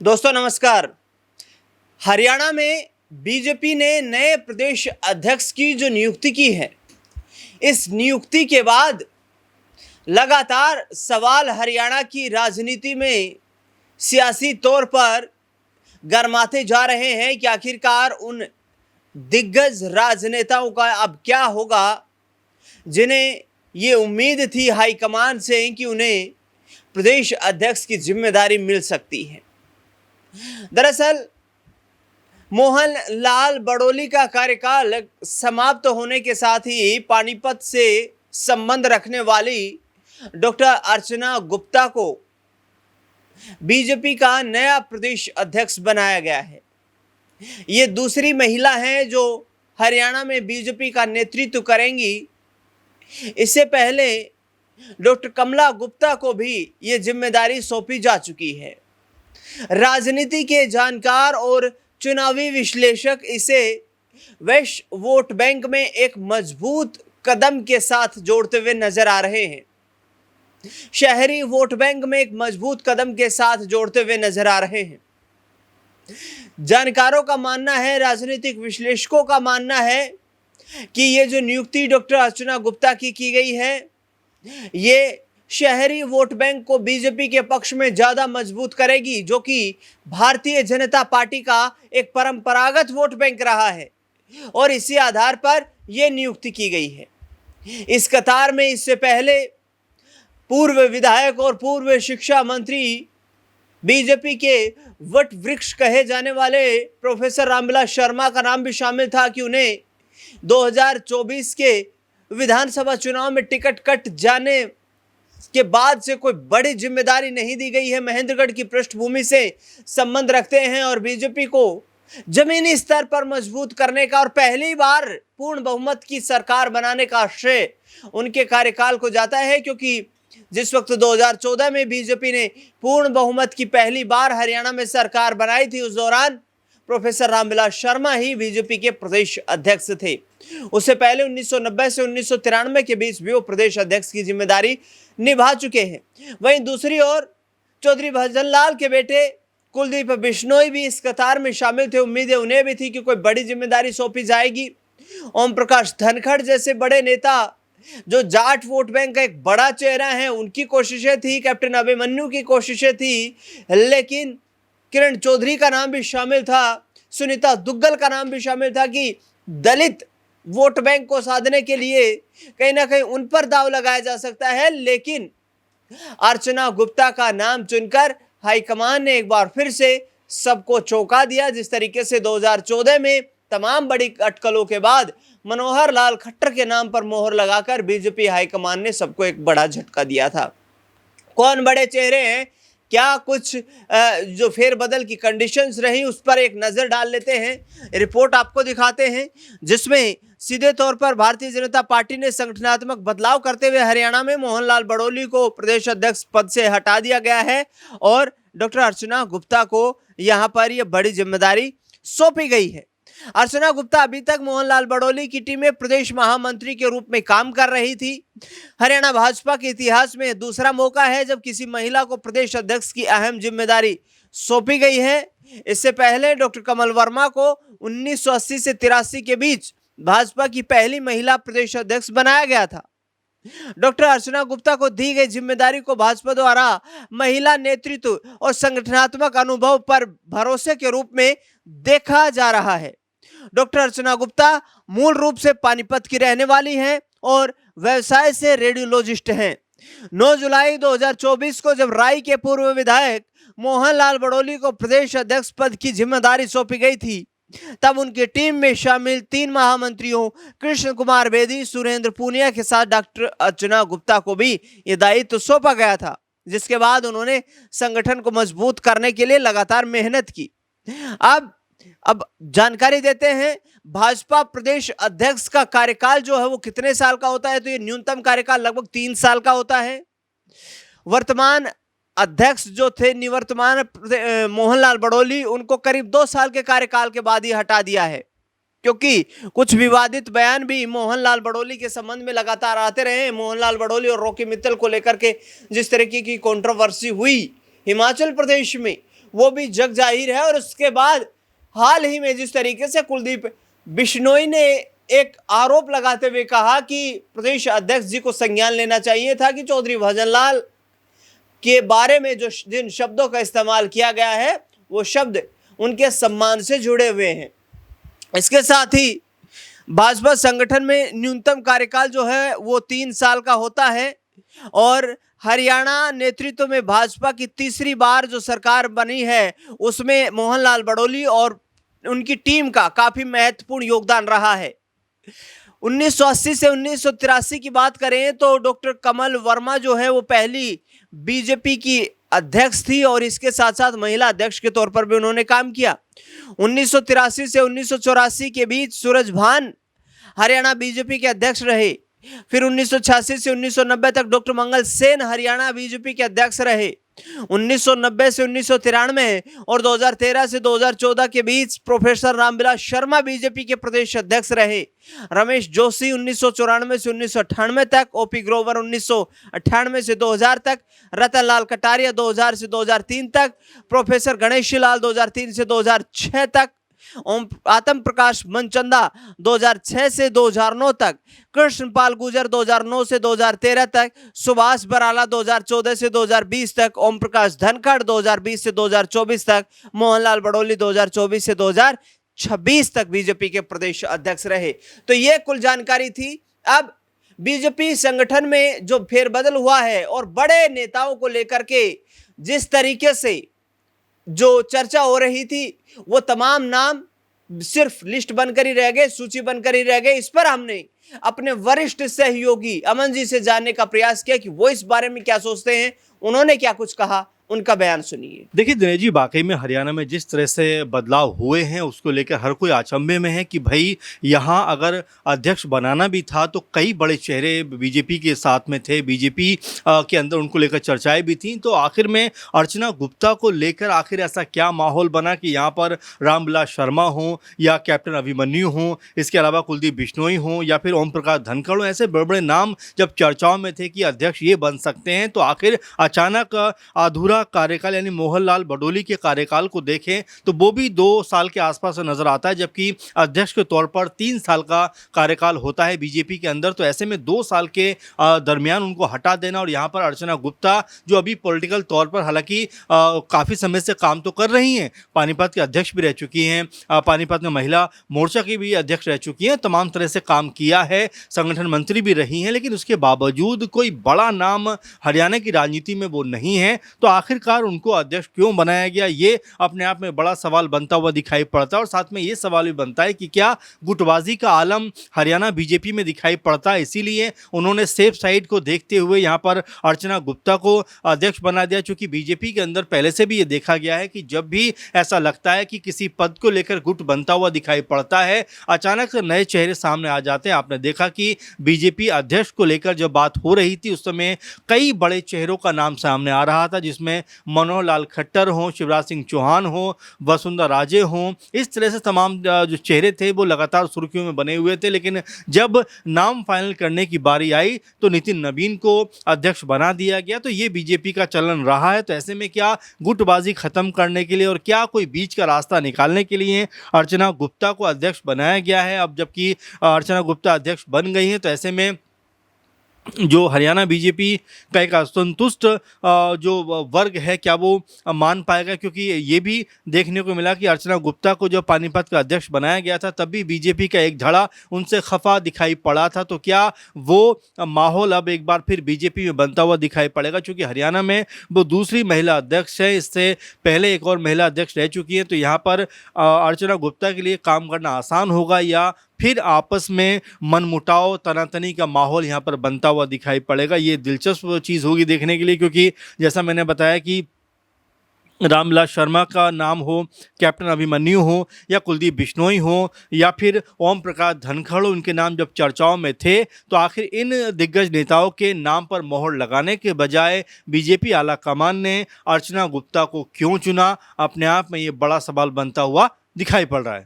दोस्तों नमस्कार। हरियाणा में बीजेपी ने नए प्रदेश अध्यक्ष की जो नियुक्ति की है, इस नियुक्ति के बाद लगातार सवाल हरियाणा की राजनीति में सियासी तौर पर गरमाते जा रहे हैं कि आखिरकार उन दिग्गज राजनेताओं का अब क्या होगा जिन्हें ये उम्मीद थी हाईकमान से कि उन्हें प्रदेश अध्यक्ष की जिम्मेदारी मिल सकती है। दरअसल मोहन लाल बड़ोली का कार्यकाल समाप्त होने के साथ ही पानीपत से संबंध रखने वाली डॉक्टर अर्चना गुप्ता को बीजेपी का नया प्रदेश अध्यक्ष बनाया गया है। ये दूसरी महिला हैं जो हरियाणा में बीजेपी का नेतृत्व करेंगी। इससे पहले डॉक्टर कमला गुप्ता को भी ये जिम्मेदारी सौंपी जा चुकी है। राजनीति के जानकार और चुनावी विश्लेषक इसे वैश्य वोट बैंक में एक मजबूत कदम के साथ जोड़ते हुए नजर आ रहे हैं। शहरी वोट बैंक में एक मजबूत कदम के साथ जोड़ते हुए नजर आ रहे हैं। जानकारों का मानना है, राजनीतिक विश्लेषकों का मानना है कि ये जो नियुक्ति डॉक्टर अर्चना गुप्ता की गई है, ये शहरी वोट बैंक को बीजेपी के पक्ष में ज्यादा मजबूत करेगी, जो कि भारतीय जनता पार्टी का एक परंपरागत वोट बैंक रहा है और इसी आधार पर यह नियुक्ति की गई है। इस कतार में इससे पहले पूर्व विधायक और पूर्व शिक्षा मंत्री, बीजेपी के वट वृक्ष कहे जाने वाले प्रोफेसर रामविलास शर्मा का नाम भी शामिल था कि उन्हें 2024 के विधानसभा चुनाव में टिकट कट जाने के बाद से कोई बड़ी जिम्मेदारी नहीं दी गई है। महेंद्रगढ़ की पृष्ठभूमि से संबंध रखते हैं और बीजेपी को जमीनी स्तर पर मजबूत करने का और पहली बार पूर्ण बहुमत की सरकार बनाने का श्रेय उनके कार्यकाल को जाता है, क्योंकि जिस वक्त 2014 में बीजेपी ने पूर्ण बहुमत की पहली बार हरियाणा में सरकार बनाई थी, उस दौरान प्रोफेसर रामविलास शर्मा ही बीजेपी के प्रदेश अध्यक्ष थे। उससे पहले 1990 से 1993 के बीच भी वो प्रदेश अध्यक्ष की जिम्मेदारी निभा चुके हैं। वहीं दूसरी ओर चौधरी भजनलाल के बेटे कुलदीप बिश्नोई भी इस कतार में शामिल थे। उम्मीदें उन्हें भी थी कि कोई बड़ी जिम्मेदारी सौंपी जाएगी। ओम प्रकाश धनखड़ जैसे बड़े नेता जो जाट वोट बैंक का एक बड़ा चेहरा है, उनकी कोशिशें थी, कैप्टन अभिमन्यु की कोशिशें थी, लेकिन किरण चौधरी का नाम भी शामिल था, सुनीता दुग्गल का नाम भी शामिल था कि दलित वोट बैंक को साधने के लिए कहीं ना कहीं उन पर दांव लगाया जा सकता है। लेकिन अर्चना गुप्ता का नाम चुनकर हाईकमान ने एक बार फिर से सबको चौंका दिया। जिस तरीके से 2014 में तमाम बड़ी अटकलों के बाद मनोहर लाल खट्टर के नाम पर मोहर लगाकर बीजेपी हाईकमान ने सबको एक बड़ा झटका दिया था। कौन बड़े चेहरे हैं, क्या कुछ जो फेरबदल की कंडीशंस रही, उस पर एक नजर डाल लेते हैं। रिपोर्ट आपको दिखाते हैं जिसमें सीधे तौर पर भारतीय जनता पार्टी ने संगठनात्मक बदलाव करते हुए हरियाणा में मोहन लाल बड़ोली को प्रदेश अध्यक्ष पद से हटा दिया गया है और डॉक्टर अर्चना गुप्ता को यहां पर यह बड़ी जिम्मेदारी सौंपी गई है। अर्चना गुप्ता अभी तक मोहनलाल बड़ोली की टीम में प्रदेश महामंत्री के रूप में काम कर रही थी। हरियाणा भाजपा के इतिहास में दूसरा मौका है जब किसी महिला को प्रदेश अध्यक्ष की अहम जिम्मेदारी सौंपी गई है। इससे पहले डॉक्टर कमल वर्मा को 1980 से 83 के बीच भाजपा की पहली महिला प्रदेश अध्यक्ष बनाया गया था। डॉक्टर अर्चना गुप्ता को दी गई जिम्मेदारी को भाजपा द्वारा महिला नेतृत्व और संगठनात्मक अनुभव पर भरोसे के रूप में देखा जा रहा है। डॉक्टर अर्चना गुप्ता मूल रूप से पानीपत की रहने वाली हैं और व्यवसाय से रेडियोलॉजिस्ट हैं। 9 जुलाई 2024 को जब राई के पूर्व विधायक मोहन लाल बड़ोली को प्रदेश अध्यक्ष पद की जिम्मेदारी सौंपी गई थी, तब उनकी टीम में शामिल 3 महामंत्रियों कृष्ण कुमार बेदी, सुरेंद्र पूनिया के साथ डॉक्टर अर्चना गुप्ता को भी यह दायित्व सौंपा गया था, जिसके बाद उन्होंने संगठन को मजबूत करने के लिए लगातार मेहनत की। अब जानकारी देते हैं, भाजपा प्रदेश अध्यक्ष का कार्यकाल जो है वो कितने साल का होता है, तो ये न्यूनतम कार्यकाल लगभग 3 साल का होता है। वर्तमान अध्यक्ष जो थे निवर्तमान मोहनलाल बड़ोली, उनको करीब 2 साल के कार्यकाल के बाद ही हटा दिया है, क्योंकि कुछ विवादित बयान भी मोहनलाल बड़ोली के संबंध में लगातार आते रहे। मोहनलाल बड़ोली और रॉकी मित्तल को लेकर के जिस तरीके की कंट्रोवर्सी हुई हिमाचल प्रदेश में, वो भी जग जाहिर है। और उसके बाद हाल ही में जिस तरीके से कुलदीप बिश्नोई ने एक आरोप लगाते हुए कहा कि प्रदेश अध्यक्ष जी को संज्ञान लेना चाहिए था कि चौधरी भजनलाल के बारे में जो जिन शब्दों का इस्तेमाल किया गया है वो शब्द उनके सम्मान से जुड़े हुए हैं। इसके साथ ही भाजपा संगठन में न्यूनतम कार्यकाल जो है वो 3 साल का होता है और हरियाणा नेतृत्व में भाजपा की तीसरी बार जो सरकार बनी है उसमें मोहनलाल बड़ोली और उनकी टीम का काफी महत्वपूर्ण योगदान रहा है। 1980 से 1983 की बात करें तो डॉक्टर कमल वर्मा जो है वो पहली बीजेपी की अध्यक्ष थी और इसके साथ साथ महिला अध्यक्ष के तौर पर भी उन्होंने काम किया। 1983 से 1984 के बीच सूरजभान हरियाणा बीजेपी के अध्यक्ष रहे। फिर 1986 से 1990 तक डॉक्टर मंगल सेन हरियाणा बीजेपी के अध्यक्ष रहे। 1990 से 1993 और 2013 से 2014 के बीच प्रोफेसर रामविलास शर्मा बीजेपी के प्रदेश अध्यक्ष रहे। रमेश जोशी 1994 से 1998 तक, ओपी ग्रोवर 1998 से 2000 तक, रतनलाल कटारिया 2000 से 2003 तक, प्रोफेसर गणेशी लाल 2003 से 2006 तक, आत्म प्रकाश मनचंदा 2006 से 2009 तक, कृष्णपाल गुर्जर 2009 से 2013 तक, सुभाष बराला 2014 से 2020 तक, ओम प्रकाश धनखड़ 2020 से 2024 तक, मोहनलाल बड़ोली 2024 से 2026 तक बीजेपी के प्रदेश अध्यक्ष रहे। तो ये कुल जानकारी थी। अब बीजेपी संगठन में जो फेरबदल हुआ है और बड़े नेताओं को लेकर के जिस तरीके से जो चर्चा हो रही थी वो तमाम नाम सिर्फ लिस्ट बनकर ही रह गए, सूची बनकर ही रह गए। इस पर हमने अपने वरिष्ठ सहयोगी अमन जी से जानने का प्रयास किया कि वो इस बारे में क्या सोचते हैं, उन्होंने क्या कुछ कहा, उनका बयान सुनिए। देखिए दिनेश जी, वाकई में हरियाणा में जिस तरह से बदलाव हुए हैं उसको लेकर हर कोई अचंभे में है कि भाई यहाँ अगर अध्यक्ष बनाना भी था तो कई बड़े चेहरे बीजेपी के साथ में थे, बीजेपी के अंदर उनको लेकर चर्चाएं भी थीं। तो आखिर में अर्चना गुप्ता को लेकर आखिर ऐसा क्या माहौल बना कि यहाँ पर रामविलास शर्मा हों या कैप्टन अभिमन्यु हों, इसके अलावा कुलदीप बिश्नोई हों या फिर ओम प्रकाश धनखड़ हों, ऐसे बड़े बड़े नाम जब चर्चाओं में थे कि अध्यक्ष ये बन सकते हैं, तो आखिर अचानक अधूरा कार्यकाल यानी मोहनलाल बड़ोली के कार्यकाल को देखें तो वो भी 2 साल के आसपास नजर आता है, जबकि अध्यक्ष के तौर पर 3 साल का कार्यकाल होता है बीजेपी के अंदर। तो ऐसे में 2 साल के दरमियान उनको हटा देना और यहाँ पर अर्चना गुप्ता जो अभी पॉलिटिकल तौर पर हालांकि काफ़ी समय से काम तो कर रही हैं, पानीपत के अध्यक्ष भी रह चुकी हैं, पानीपत में महिला मोर्चा की भी अध्यक्ष रह चुकी हैं, तमाम तरह से काम किया है, संगठन मंत्री भी रही हैं, लेकिन उसके बावजूद कोई बड़ा नाम हरियाणा की राजनीति में वो नहीं है। तो आखिरकार उनको अध्यक्ष क्यों बनाया गया, ये अपने आप में बड़ा सवाल बनता हुआ दिखाई पड़ता है। और साथ में ये सवाल भी बनता है कि क्या गुटबाजी का आलम हरियाणा बीजेपी में दिखाई पड़ता है, इसीलिए उन्होंने सेफ साइड को देखते हुए यहाँ पर अर्चना गुप्ता को अध्यक्ष बना दिया। चूंकि बीजेपी के अंदर पहले से भी ये देखा गया है कि जब भी ऐसा लगता है कि किसी पद को लेकर गुट बनता हुआ दिखाई पड़ता है, अचानक से नए चेहरे सामने आ जाते हैं। आपने देखा कि बीजेपी अध्यक्ष को लेकर जब बात हो रही थी उस समय कई बड़े चेहरों का नाम सामने आ रहा था, जिसमें मनोहर लाल खट्टर हों, शिवराज सिंह चौहान हों, वसुंधरा राजे हों, इस तरह से तमाम जो चेहरे थे वो लगातार सुर्खियों में बने हुए थे। लेकिन जब नाम फाइनल करने की बारी आई तो नितिन नवीन को अध्यक्ष बना दिया गया। तो ये बीजेपी का चलन रहा है। तो ऐसे में क्या गुटबाजी खत्म करने के लिए और क्या कोई बीच का रास्ता निकालने के लिए अर्चना गुप्ता को अध्यक्ष बनाया गया है। अब जबकि अर्चना गुप्ता अध्यक्ष बन गई हैं तो ऐसे में जो हरियाणा बीजेपी का एक असंतुष्ट जो वर्ग है क्या वो मान पाएगा, क्योंकि ये भी देखने को मिला कि अर्चना गुप्ता को जब पानीपत का अध्यक्ष बनाया गया था तब भी बीजेपी का एक धड़ा उनसे खफा दिखाई पड़ा था। तो क्या वो माहौल अब एक बार फिर बीजेपी में बनता हुआ दिखाई पड़ेगा, क्योंकि हरियाणा में वो दूसरी महिला अध्यक्ष है, इससे पहले एक और महिला अध्यक्ष रह चुकी हैं। तो यहाँ पर अर्चना गुप्ता के लिए काम करना आसान होगा या फिर आपस में मनमुटाव तनातनी का माहौल यहाँ पर बनता हुआ दिखाई पड़ेगा। ये दिलचस्प चीज़ होगी देखने के लिए, क्योंकि जैसा मैंने बताया कि रामविलास शर्मा का नाम हो, कैप्टन अभिमन्यु हो या कुलदीप बिश्नोई हो या फिर ओम प्रकाश धनखड़ हो, उनके नाम जब चर्चाओं में थे तो आखिर इन दिग्गज नेताओं के नाम पर मोहर लगाने के बजाय बीजेपी आला कमान ने अर्चना गुप्ता को क्यों चुना, अपने आप में ये बड़ा सवाल बनता हुआ दिखाई पड़ रहा है।